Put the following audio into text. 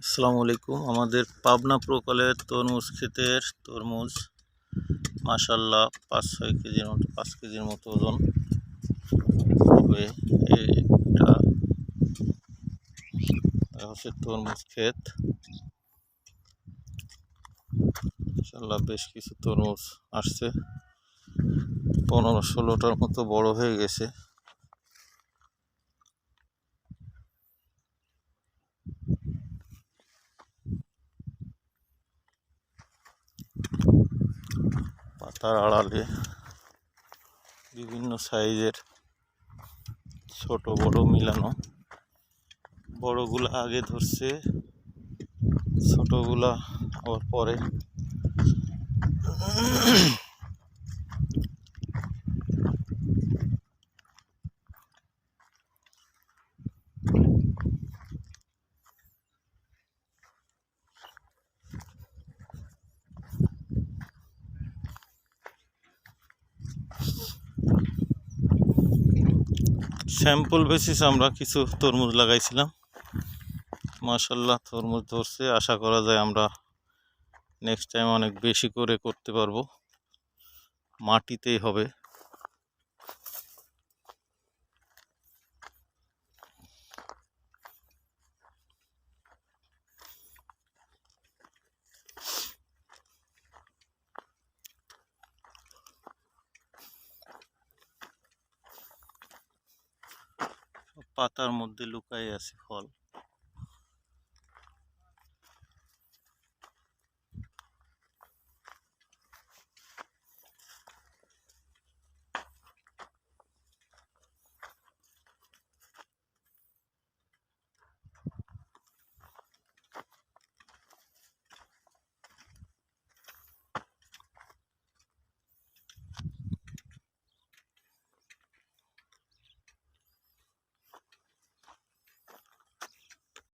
আসসালামু আলাইকুম। আমাদের পাবনা প্রকলের তরমুজ ক্ষেতের তরমুজ মাশাআল্লাহ 5-6 কেজির মতো 5 কেজির মতো ওজন হবে। এটা হচ্ছে তরমুজ ক্ষেত। মাশাআল্লাহ বেশ কিছু তরমুজ আসছে, 15-16টার মতো বড় হয়ে গেছে। পাতার আড়ালে বিভিন্ন সাইজের ছোট বড় মিলানো, বড়গুলা আগে ধরছে, ছোটগুলা আবার পরে। স্যাম্পল বেসিস আমরা কিছু তরমুজ লাগাইছিলাম। মাশাআল্লাহ তরমুজ ধরছে, আশা করা যায় আমরা নেক্সট টাইম অনেক বেশি করে করতে পারবো। মাটিতেই হবে। পাতার মধ্যে লুকাই আছে ফল।